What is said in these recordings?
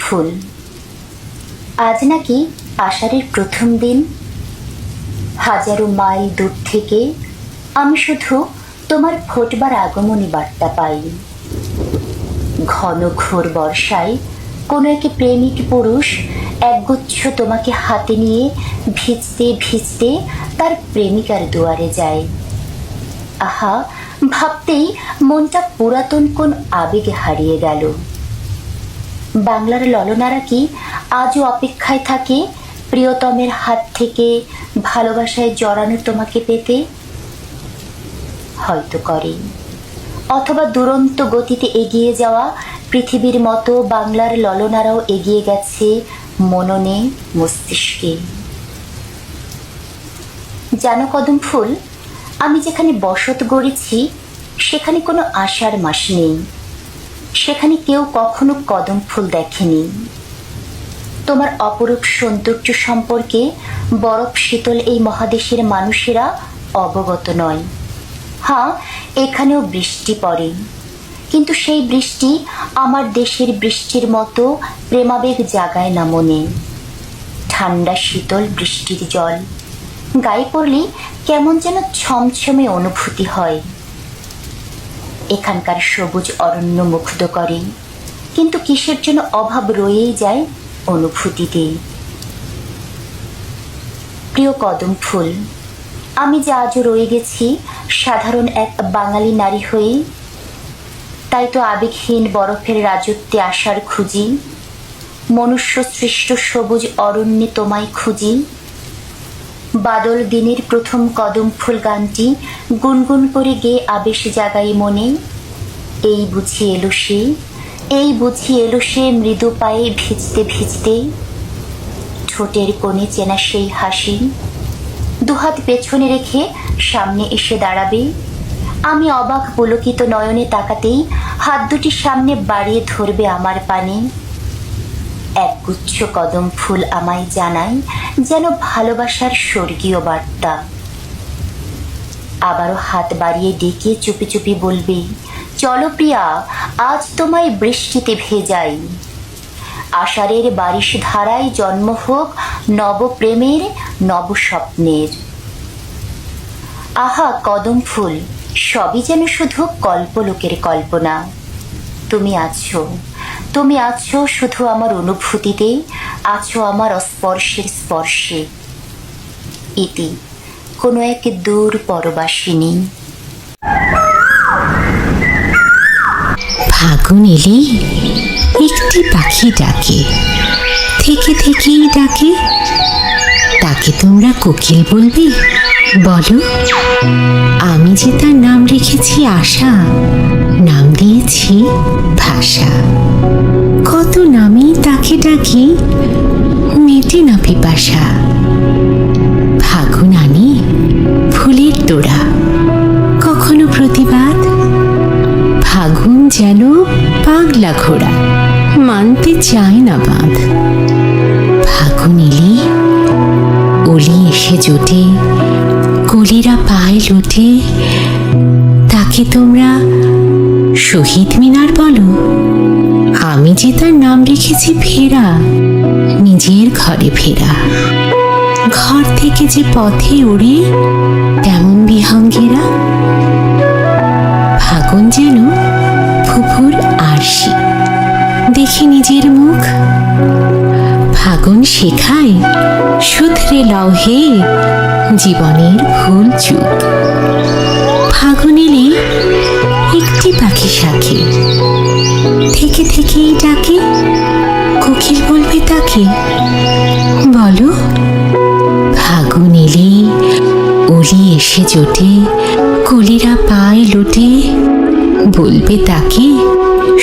ফুল। আজ নাকি আষাঢ়ের প্রথম দিন। হাজারো মাইল দূর থেকে আমি শুধু তোমার ফোটবার আগমনী বার্তা পাই। ঘন ঘোর বর্ষায় কোনো এক প্রেমিক পুরুষ একগুচ্ছ তোমাকে হাতে নিয়ে ভিজতে ভিজতে তার প্রেমিকার দুয়ারে যায়। আহা, ভাবতেই মনটা পুরাতন কোন আবেগে হারিয়ে গেল। বাংলার ললনারা কি আজও অপেক্ষায় থাকে প্রিয়তমের হাত থেকে ভালোবাসায় জড়ানো তোমাকে পেতে? হয়তো করে, অথবা দুরন্ত গতিতে এগিয়ে যাওয়া পৃথিবীর মতো বাংলার ললনারাও এগিয়ে গেছে মননে, মস্তিষ্কে। জানো কদম ফুল, আমি যেখানে বসত গড়েছি সেখানে কোনো আষাঢ় মাস নেই, সেখানে কেউ কখনো কদম ফুল দেখেনি। তোমার অপরূপ সৌন্দর্য সম্পর্কে বরফ শীতল এই মহাদেশের মানুষেরা অবগত নয়। হ্যাঁ, এখানেও বৃষ্টি পড়ে, কিন্তু সেই বৃষ্টি আমার দেশের বৃষ্টির মতো প্রেমাবেগ জাগায় না মনে। ঠান্ডা শীতল বৃষ্টির জল গায়ে পড়লে কেমন যেন ছমছমে অনুভূতি হয়। এখানকার সবুজ অরণ্য মুগ্ধ করে, কিন্তু কিসের জন্য অভাব রয়েই যায় অনুভূতিতে। প্রিয় কদম ফুল, আমি যে আজও রয়ে গেছি সাধারণ এক বাঙালি নারী হয়ে, তাই তো আবেগহীন বরফের রাজত্বে আসার খুঁজি, মনুষ্য সৃষ্ট সবুজ অরণ্যে তোমায় খুঁজি। বাদল দিনের প্রথম কদম ফুল গানটি গুনগুন করে গেয়ে আবেশ জাগাই মনে। এই বুঝি এলো সে, এই বুঝি এলো সে মৃদু পায়ে ভিজতে ভিজতে। ঠোঁটের কোণে চেনা সেই হাসি, দুহাত পেছনে রেখে সামনে এসে দাঁড়াবে। আমি অবাক পুলকিত নয়নে তাকাতেই হাত দুটি সামনে বাড়িয়ে ধরবে আমার পানে। একগুচ্ছ কদম ফুল আমায় জানায় যেন ভালোবাসার স্বর্গীয় বার্তা। আবারও হাত বাড়িয়ে ডেকে চুপি চুপি বলবে, চলো প্রিয়া, আজ তোমায় বৃষ্টিতে ভেজাই। আষাঢ়ের বারিশ ধারায় জন্ম হোক নব প্রেমের, নব স্বপ্নের। আহা কদম ফুল, সবই যেন শুধু কল্পলোকের কল্পনা। তুমি আছো, তুমি আছো শুধু আমার অনুভূতিতে, আছো আমার অস্পর্শের স্পর্শে। ইতি কোনো এক দূর পরবাসিনী। ফাগুন এলেই একটি পাখি ডাকে, থেকে থেকেই ডাকে। তাকে তোমরা কোকিল বলবে? বলো। আমি যে তার নাম রেখেছি আশা, নাম দিয়েছি ভাষা। কত নামেই তাকে ডাকি, মেটে না পিপাসা। ফাগুন আনে ফুলের তোড়া, কখনো প্রতিবাদ। ফাগুন যেন পাগলা ঘোড়া, মানতে চায় না বাঁধ। ফাগুন এলে অলি এসে জোটে, কলিরা পায় লোটে। তাকে তোমরা শহীদ মিনার বলো? আমি যে তার নাম রেখেছি ফেরা, নিজের ঘরে ফেরা। ঘর থেকে যে পথে ওড়ে তেমন বিহঙ্গেরা। ফাগুন যেন ফুফুর আরশি, দেখি নিজের মুখ। ফাগুন শেখায় শুধরে লও হে জীবনের ভুল চুক। ফাগুন এলে একটি পাখি শাখে, থেকে থেকেই ডাকে। কোকিল বলবে তাকে? বলো। ফাগুন এলে অলি এসে জোটে, কলিরা পায় লোটে। বলবে তাকে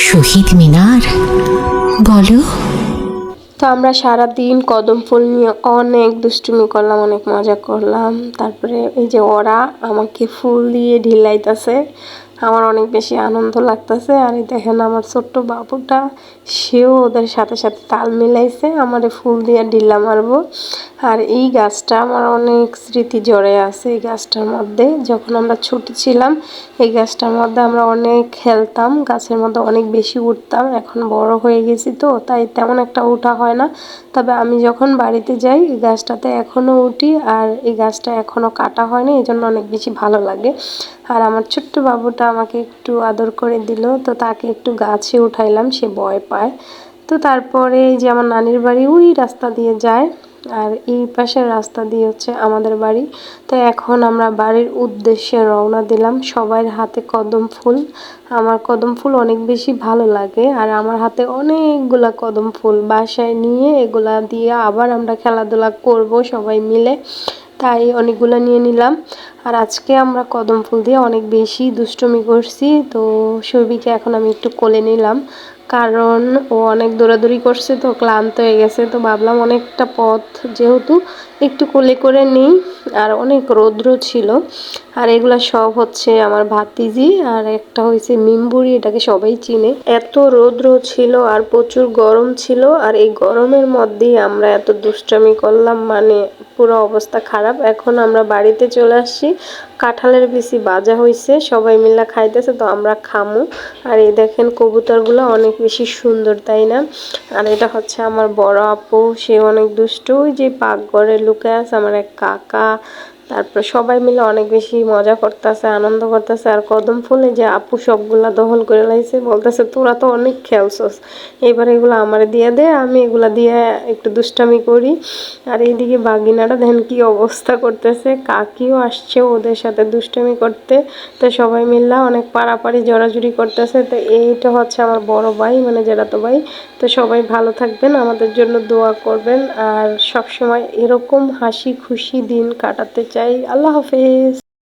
শহীদ মিনার, বলো। তো আমরা সারাদিন কদম ফুল নিয়ে অনেক দুষ্টুমি করলাম, অনেক মজা করলাম। তারপরে এই যে ওরা আমাকে ফুল দিয়ে ঢিলাইতেছে, আমার অনেক বেশি আনন্দ লাগতেছে। আর এই দেখেন আমার ছোট্ট বাবুটা, সেও ওদের সাথে সাথে তাল মিলাইছে আমারে ফুল দিয়ে ডিল্লা মারবো। আর এই গাছটা আমার অনেক স্মৃতি জড়ে আছে এই গাছটার মধ্যে। যখন আমরা ছোট ছিলাম এই গাছটার মধ্যে আমরা অনেক খেলতাম, গাছের মধ্যে অনেক বেশি উঠতাম। এখন বড় হয়ে গেছি তো তাই তেমন একটা ওঠা হয় না, তবে আমি যখন বাড়িতে যাই এই গাছটাতে এখনও উঠি। আর এই গাছটা এখনও কাটা হয়নি, এই জন্য অনেক বেশি ভালো লাগে। আর আমার ছোট্ট বাবুটা আমাকে একটু আদর করে দিল, তো তাকে একটু গাছে উঠাইলাম, সে ভয় পায়। তো তারপরে এই যে আমার নানির বাড়ি ওই রাস্তা দিয়ে যায়, আর এই পাশের রাস্তা দিয়ে হচ্ছে আমাদের বাড়ি। তো এখন আমরা বাড়ির উদ্দেশ্যে রওনা দিলাম, সবার হাতে কদম ফুল। আমার কদম ফুল অনেক বেশি ভালো লাগে, আর আমার হাতে অনেকগুলা কদম ফুল, বাসায় নিয়ে এগুলা দিয়ে আবার আমরা খেলাধুলা করব সবাই মিলে, তাই অনেকগুলো নিয়ে নিলাম। আর আজকে আমরা কদম ফুল দিয়ে অনেক বেশি দুষ্টুমি করছি। তো শৈবিকে এখন আমি একটু কোলে নিলাম, কারণ ও অনেক দৌড়াদৌড়ি করছে তো ক্লান্ত হয়ে গেছে। তো ভাবলাম অনেকটা পথ যেহেতু একটু কোলে করে নিই। আর অনেক রৌদ্র ছিল। আর এগুলা সব হচ্ছে আমার ভাতিজি, আর একটা হয়েছে মিমবুড়ি, এটাকে সবাই চিনে। এত রৌদ্র ছিল আর প্রচুর গরম ছিল, আর এই গরমের মধ্যেই আমরা এত দুষ্টামি করলাম, মানে পুরো অবস্থা খারাপ। এখন আমরা বাড়িতে চলে আসছি, কাঁঠালের বিচি ভাজা হয়েছে, সবাই মিলে খাইতেছে, তো আমরা খামু। আর এই দেখেন কবুতরগুলো অনেক বেশি সুন্দর, তাই না? আর এটা হচ্ছে আমার বড় আপু, সে অনেক দুষ্ট, ওই যে পাকঘরে লুকায় আছে আমার এক কাকা। তারপর সবাই মিলে অনেক বেশি মজা করতেছে, আনন্দ করতেছে। আর কদম ফুলে যে আপু সবগুলা দখল করে লাইছে, বলতেছে তোরা তো অনেক খেলছস, এবার এগুলো আমার দিয়ে দে, আমি এগুলা দিয়ে একটু দুষ্টামি করি। আর এইদিকে বাগিনাটা দেখেন কি অবস্থা করতেছে, কাকিও আসছে ওদের সাথে দুষ্টামি করতে। তো সবাই মিললা অনেক পাড়াপাড়ি জড়াজড়ি করতেছে। তো এইটা হচ্ছে আমার বড় ভাই, মানে জেঠাতো ভাই। তো সবাই ভালো থাকবেন, আমাদের জন্য দোয়া করবেন, আর সব সময় এরকম হাসি খুশি দিন কাটাতে চাই। আল্লাহ হাফেজ।